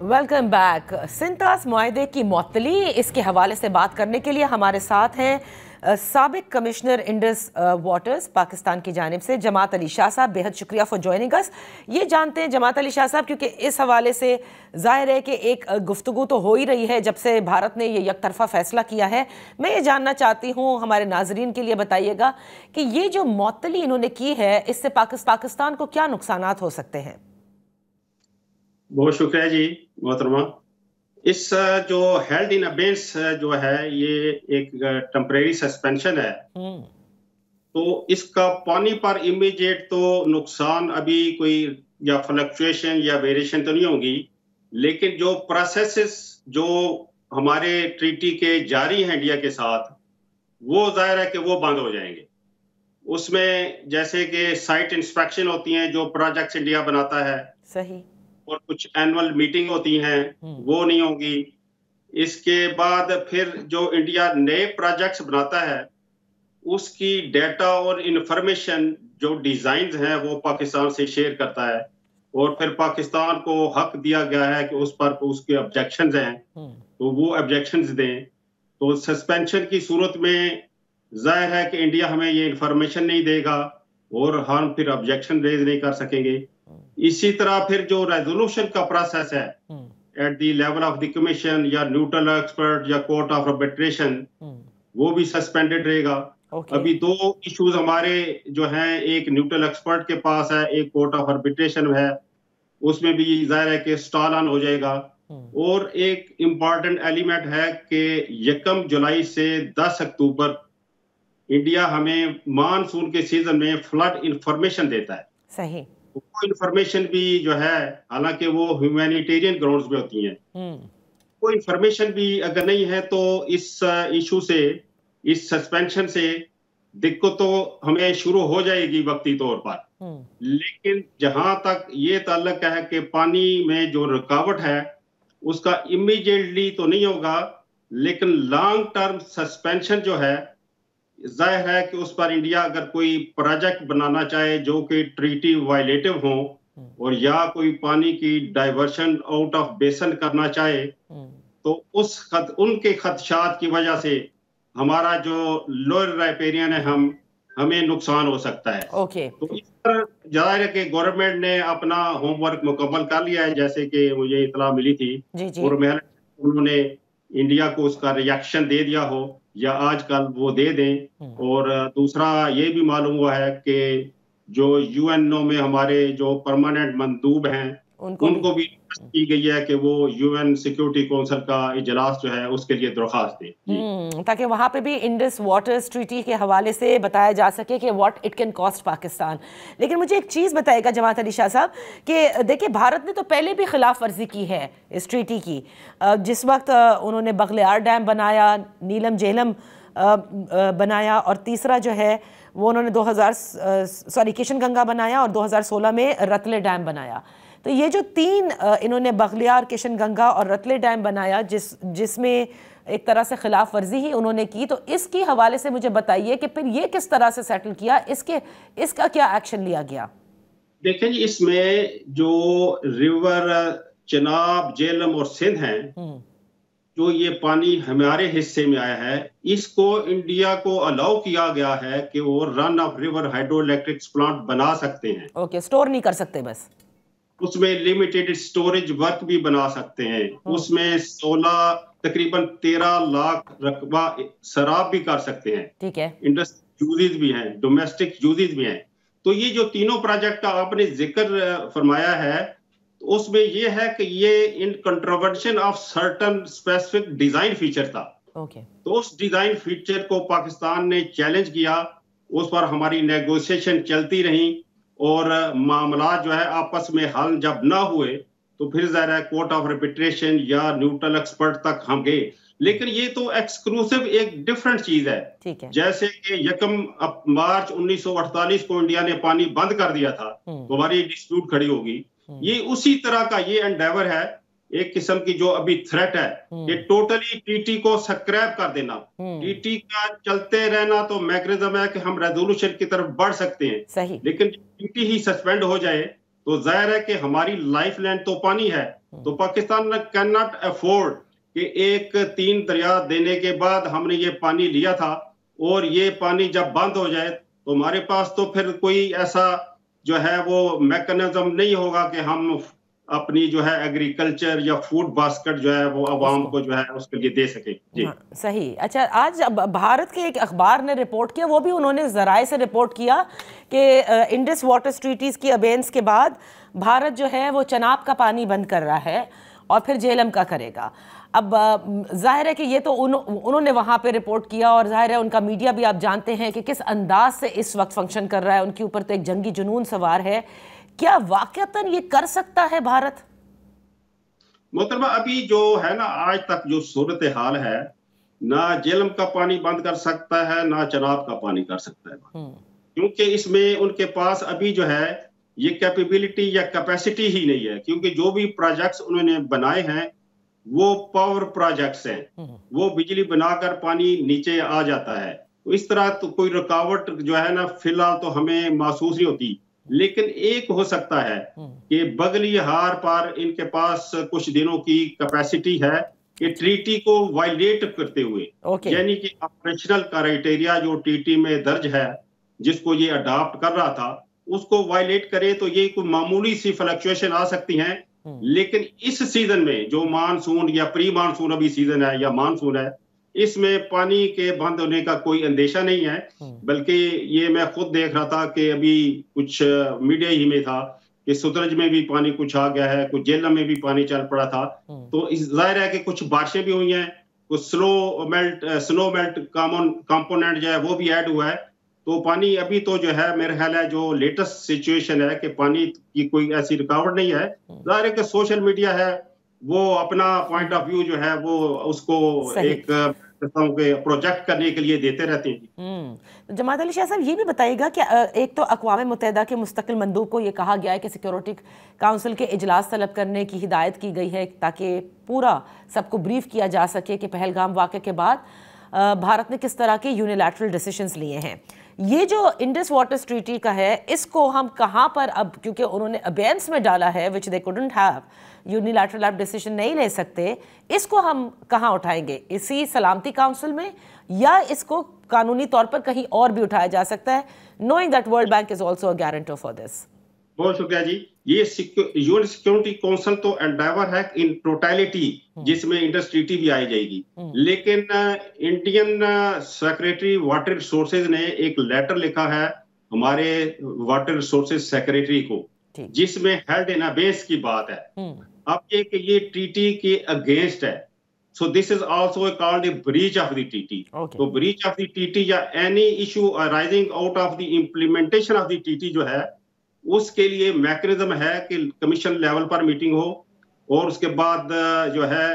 Welcome back. सिंतास मुआहदे की मअतली, इसके हवाले से बात करने के लिए हमारे साथ हैं साबिक कमिश्नर इंडस वाटर्स पाकिस्तान की जानिब से जमात अली शाह साहब। बेहद शुक्रिया फॉर जॉइनिंग अस। ये जानते हैं जमात अली शाह साहब, क्योंकि इस हवाले से जाहिर है कि एक गुफ्तगू तो हो ही रही है जब से भारत ने ये यकतरफा फैसला किया है। मैं ये जानना चाहती हूँ, हमारे नाजरीन के लिए बताइएगा कि ये जो मअतली इन्होंने की है, इससे पाकिस्तान को क्या नुकसानात हो सकते हैं? बहुत शुक्रिया जी मोहतरमा। इस जो हेल्ड इन अबेंस जो है ये एक टेम्परेरी सस्पेंशन है, तो इसका पानी पर इमीडिएट तो नुकसान अभी कोई या फ्लक्चुएशन या वेरिएशन तो नहीं होगी, लेकिन जो प्रोसेसेस जो हमारे ट्रीटी के जारी हैं इंडिया के साथ, वो जाहिर है कि वो बंद हो जाएंगे। उसमें जैसे कि साइट इंस्पेक्शन होती हैं जो प्रोजेक्ट्स इंडिया बनाता है, सही, और कुछ एनुअल मीटिंग होती हैं, वो नहीं होगी। इसके बाद फिर जो इंडिया नए प्रोजेक्ट्स बनाता है उसकी डेटा और इंफॉर्मेशन जो डिजाइन हैं वो पाकिस्तान से शेयर करता है, और फिर पाकिस्तान को हक दिया गया है कि उस पर उसके ऑब्जेक्शंस हैं तो वो ऑब्जेक्शंस दें। तो सस्पेंशन की सूरत में जाहिर है कि इंडिया हमें ये इंफॉर्मेशन नहीं देगा और हम फिर ऑब्जेक्शन रेज नहीं कर सकेंगे। इसी तरह फिर जो रेजोल्यूशन का प्रोसेस है at the level of the commission या न्यूट्रल एक्सपर्ट या कोर्ट ऑफ आर्बिट्रेशन, वो भी सस्पेंडेड रहेगा। अभी दो इश्यूज हमारे जो हैं, एक न्यूट्रल एक्सपर्ट के पास है, एक कोर्ट ऑफ आर्बिट्रेशन है, उसमें भी जाहिर है कि स्टॉल ऑन हो जाएगा। और एक इम्पॉर्टेंट एलिमेंट है कि 1 जुलाई से 10 अक्टूबर इंडिया हमें मानसून के सीजन में फ्लड इंफॉर्मेशन देता है। सही, वो इंफॉर्मेशन भी जो है, हालांकि वो ह्यूमैनिटेरियन ग्राउंड्स पे होती हैं, वो इंफॉर्मेशन भी अगर नहीं है तो इस इशू से, इस सस्पेंशन से दिक्कत तो हमें शुरू हो जाएगी वक्ती तौर पर। लेकिन जहां तक ये ताल्लुक है कि पानी में जो रुकावट है उसका इमीडिएटली तो नहीं होगा, लेकिन लॉन्ग टर्म सस्पेंशन जो है, जाहिर है कि उस पर इंडिया अगर कोई प्रोजेक्ट बनाना चाहे जो कि ट्रीटी वायलेटिव हो, और या कोई पानी की डाइवर्शन आउट ऑफ बेसन करना चाहे, तो उनके खदशात की वजह से हमारा जो लोअर राइपेरियन है हमें नुकसान हो सकता है। तो इस पर जाहिर है कि गवर्नमेंट ने अपना होमवर्क मुकम्मल कर लिया है, जैसे कि मुझे इतला मिली थी, और उन्होंने इंडिया को उसका रिएक्शन दे दिया हो या आजकल वो दे दें। और दूसरा ये भी मालूम हुआ है कि जो यूएनओ में हमारे जो परमानेंट मंदूब हैं उनको भी की गई है कि वो यूएन सिक्योरिटी काउंसिल का इजलास जो है उसके लिए दरख्वास्त दें, ताकि वहां पे भी इंडस वाटर्स ट्रीटी के हवाले से बताया जा सके कि what it can cost Pakistan. लेकिन मुझे एक चीज़ बताएगा जमात अली शाह साहब कि देखिए, भारत ने तो पहले भी खिलाफ वर्जी की है इस ट्रीटी की। जिस वक्त उन्होंने बगलियार डैम बनाया, नीलम झेलम बनाया, और तीसरा जो है वो उन्होंने किशन गंगा बनाया, और 2016 में रतले डैम बनाया। तो ये जो तीन इन्होंने बगलियार, किशन गंगा और रतले डैम बनाया, जिसमें एक तरह से खिलाफ वर्जी ही उन्होंने की, तो इसके हवाले से मुझे बताइए कि फिर ये किस तरह से सेटल किया, इसका क्या एक्शन लिया गया? देखिए जी, इसमें जो रिवर चनाब, झेलम और सिंध हैं, जो ये पानी हमारे हिस्से में आया है, इसको इंडिया को अलाउ किया गया है कि वो run of river hydro electric plant बना सकते हैं। स्टोर नहीं कर सकते, बस उसमें लिमिटेड स्टोरेज वर्क भी बना सकते हैं। उसमें 16 तकरीबन 13 लाख रकबा शराब भी कर सकते हैं। ठीक है, इंडस्ट्री यूजेज भी हैं, डोमेस्टिक यूजेज भी हैं। तो ये जो तीनों प्रोजेक्ट का आपने जिक्र फरमाया है, तो उसमें ये है कि ये in contravention of certain specific design feature था। तो उस डिजाइन फीचर को पाकिस्तान ने चैलेंज किया, उस पर हमारी नेगोशिएशन चलती रही, और मामला जो है आपस में हल जब ना हुए तो फिर ज़रा कोर्ट ऑफ आर्बिट्रेशन या न्यूट्रल एक्सपर्ट तक हम गए। लेकिन ये तो एक्सक्लूसिव एक डिफरेंट चीज है। जैसे कि 1 मार्च 1948 को इंडिया ने पानी बंद कर दिया था, तो हमारी डिस्प्यूट खड़ी होगी। ये उसी तरह का ये एंडेवर है, एक किस्म की जो अभी थ्रेट है कि टोटली टीटी को स्क्रैप कर देना। टीटी का चलते रहना तो मैकेनिज्म है कि हम रेजोल्यूशन की तरफ बढ़ सकते हैं, लेकिन टीटी ही सस्पेंड हो जाए तो जाहिर है कि हमारी लाइफ लाइन तो पानी है। तो पाकिस्तान कैन नॉट अफोर्ड कि एक 3 दरिया देने के बाद हमने ये पानी लिया था और ये पानी जब बंद हो जाए तो हमारे पास तो फिर कोई ऐसा जो है वो मैकेनिज्म नहीं होगा कि हम अपनी जो है एग्रीकल्चर या फूड बास्केट जो है वो आवाम को जो है उसके लिए दे सके। जी हाँ, सही। अच्छा, आज भारत के एक अखबार ने रिपोर्ट किया, वो भी उन्होंने जराए से रिपोर्ट किया कि इंडस वाटर ट्रीटीज की अबेंस के बाद भारत जो है वो चनाब का पानी बंद कर रहा है और फिर जेलम का करेगा। अब जाहिर है कि ये तो उन्होंने वहाँ पे रिपोर्ट किया और जाहिर है उनका मीडिया भी आप जानते हैं कि किस अंदाज से इस वक्त फंक्शन कर रहा है, उनके ऊपर तो एक जंगी जुनून सवार है। क्या वाकईतन ये कर सकता है भारत? मोहतरमा, अभी जो है ना, आज तक जो सूरत हाल है, ना जेलम का पानी बंद कर सकता है ना चनाब का पानी कर सकता है, क्योंकि इसमें उनके पास अभी जो है ये कैपेबिलिटी या कैपेसिटी ही नहीं है। क्योंकि जो भी प्रोजेक्ट्स उन्होंने बनाए हैं वो पावर प्रोजेक्ट्स हैं, वो बिजली बनाकर पानी नीचे आ जाता है। तो इस तरह तो कोई रुकावट जो है ना फिलहाल तो हमें महसूस नहीं होती। लेकिन एक हो सकता है कि बगली हार पर इनके पास कुछ दिनों की कैपेसिटी है कि ट्रीटी को वायलेट करते हुए, यानी कि ऑपरेशनल क्राइटेरिया जो ट्रीटी में दर्ज है जिसको ये अडॉप्ट कर रहा था उसको वायलेट करे तो ये कोई मामूली सी फ्लक्चुएशन आ सकती हैं। लेकिन इस सीजन में जो मानसून या प्री मानसून अभी सीजन है या मानसून है, इसमें पानी के बंद होने का कोई अंदेशा नहीं है। बल्कि ये मैं खुद देख रहा था कि अभी कुछ मीडिया ही में था कि सुतरज में भी पानी कुछ आ गया है, कुछ जेलम में भी पानी चल पड़ा था। तो जाहिर है कि कुछ बारिशें भी हुई हैं, कुछ स्नो मेल्ट कंपोनेंट जो है वो भी ऐड हुआ है। तो पानी अभी तो जो है मेरा ख्याल है जो लेटेस्ट सिचुएशन है कि पानी की कोई ऐसी रुकावट नहीं है। जाहिर है कि सोशल मीडिया है वो अपना पॉइंट ऑफ व्यू जो है वो उसको एक प्रोजेक्ट करने के लिए देते रहते हैं। तो जमात अली शाह साहब, ये भी बताइएगा कि एक तो अक़वाम मुत्तहिदा के मुस्तकिल मंदूब को ये कहा गया है कि सिक्योरिटी काउंसिल के इजलास तलब करने की हिदायत की गई है ताकि पूरा सबको ब्रीफ किया जा सके कि पहलगाम वाक़े के बाद भारत ने किस तरह के यूनिलैटरल डिसीजंस लिए हैं। ये जो इंडस वाटर ट्रीटी का है इसको हम कहाँ पर, अब क्योंकि उन्होंने अबेंस में डाला है विच दे कुडंट हैव, यूनिलैटरल आप डिसीजन नहीं ले सकते, इसको हम कहाँ उठाएंगे? इसी सलामती काउंसिल में या इसको कानूनी तौर पर कहीं और भी उठाया जा सकता है, knowing that world bank is also a guarantor for this? बहुत शुक्रिया जी। ये यूएन सिक्योरिटी काउंसिल तो एंडेवर है इन टोटलिटी जिसमें इंडस ट्रीटी भी आई जाएगी। लेकिन इंडियन सेक्रेटरी वाटर रिसोर्सेज ने एक लेटर लिखा है हमारे वाटर रिसोर्सेज सेक्रेटरी को, जिसमें हेल्ड इन अबेंस की बात है। अब ये ट्रीटी के अगेंस्ट है, so this is also called a breach of the treaty. तो ब्रीच ऑफ द ट्रीटी या any issue arising out of the implementation of the treaty जो है उसके लिए मैकेनिज्म है कि कमीशन लेवल पर मीटिंग हो और उसके बाद जो है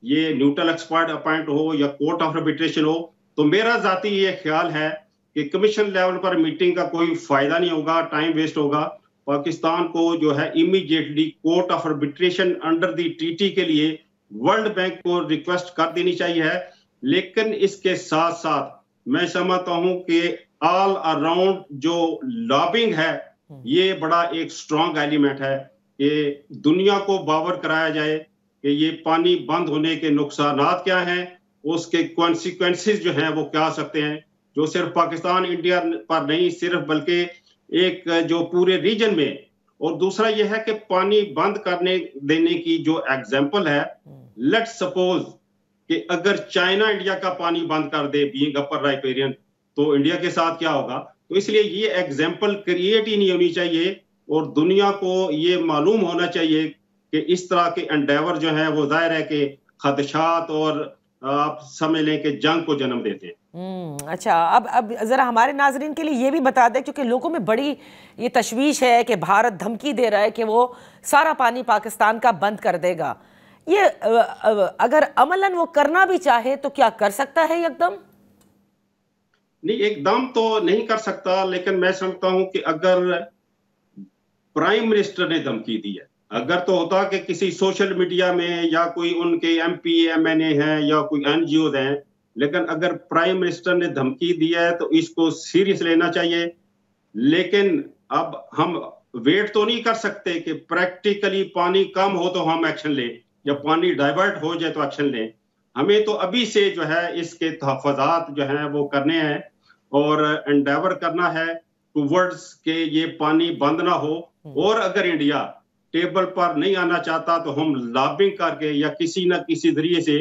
ये न्यूट्रल एक्सपर्ट अपॉइंट हो या कोर्ट ऑफ आर्बिट्रेशन हो। तो मेरा जाती ये ख्याल है कि कमीशन लेवल पर मीटिंग का कोई फायदा नहीं होगा, टाइम वेस्ट होगा। पाकिस्तान को जो है immediately court of arbitration under the treaty के लिए वर्ल्ड बैंक को रिक्वेस्ट कर देनी चाहिए है। लेकिन इसके साथ साथ मैं समझता हूं कि ऑल अराउंड जो लॉबिंग है ये बड़ा एक स्ट्रॉन्ग एलिमेंट है कि दुनिया को बावर कराया जाए कि ये पानी बंद होने के नुकसानात क्या हैं, उसके कॉन्सिक्वेंसेस जो हैं वो क्या हो सकते हैं, जो सिर्फ पाकिस्तान इंडिया पर नहीं सिर्फ बल्कि एक जो पूरे रीजन में। और दूसरा ये है कि पानी बंद करने देने की जो एग्जाम्पल है, लेट्स सपोज कि अगर चाइना इंडिया का पानी बंद कर दे बीइंग अपर राइपेरियन, तो इंडिया के साथ क्या होगा? तो इसलिए ये एग्जाम्पल क्रिएट ही नहीं होनी चाहिए और दुनिया को ये मालूम होना चाहिए कि इस तरह के एंडेवर जो है वो जाहिर है कि खदशात और आप समझ लें कि जंग को जन्म देते हैं। अच्छा, अब जरा हमारे नाजरीन के लिए ये भी बता दें, क्योंकि लोगों में बड़ी ये तशवीश है कि भारत धमकी दे रहा है कि वो सारा पानी पाकिस्तान का बंद कर देगा। ये अगर अमलन वो करना भी चाहे तो क्या कर सकता है एकदम? नहीं, एकदम तो नहीं कर सकता, लेकिन मैं समझता हूं कि अगर प्राइम मिनिस्टर ने धमकी दी है, अगर तो होता कि किसी सोशल मीडिया में या कोई उनके एमपी एमएनए हैं या कोई एनजीओ हैं, लेकिन अगर प्राइम मिनिस्टर ने धमकी दी है तो इसको सीरियस लेना चाहिए। लेकिन अब हम वेट तो नहीं कर सकते कि प्रैक्टिकली पानी कम हो तो हम एक्शन लें, या पानी डाइवर्ट हो जाए तो एक्शन लें। हमें तो अभी से जो है इसके तहफ़्फ़ुज़ात जो हैं वो करने हैं और एंडेवर करना है टूवर्ड्स के ये पानी बंद ना हो। और अगर इंडिया टेबल पर नहीं आना चाहता तो हम लॉबिंग करके या किसी न किसी जरिए से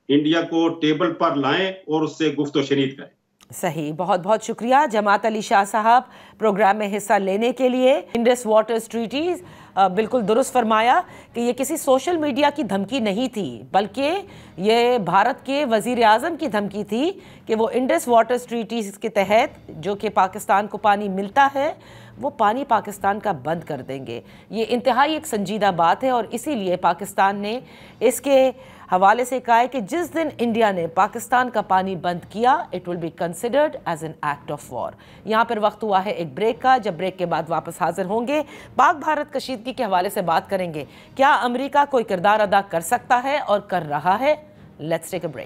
इंडिया को टेबल पर लाएं और उससे गुफ्त शनीद करें। सही, बहुत बहुत शुक्रिया जमात अली शाह साहब प्रोग्राम में हिस्सा लेने के लिए। इंडस वाटर्स ट्रीटीज बिल्कुल दुरुस्त फरमाया कि ये किसी सोशल मीडिया की धमकी नहीं थी, बल्कि ये भारत के वज़ीर आज़म की धमकी थी कि वो इंडस वाटर्स ट्रीटीज के तहत जो कि पाकिस्तान को पानी मिलता है वो पानी पाकिस्तान का बंद कर देंगे। ये इंतहाई एक संजीदा बात है और इसीलिए पाकिस्तान ने इसके हवाले से कहा है कि जिस दिन इंडिया ने पाकिस्तान का पानी बंद किया it will be considered as an act of war. यहाँ पर वक्त हुआ है एक ब्रेक का, जब ब्रेक के बाद वापस हाजिर होंगे पाक भारत कशीदगी के हवाले से बात करेंगे। क्या अमेरिका कोई किरदार अदा कर सकता है और कर रहा है? Let's take a break.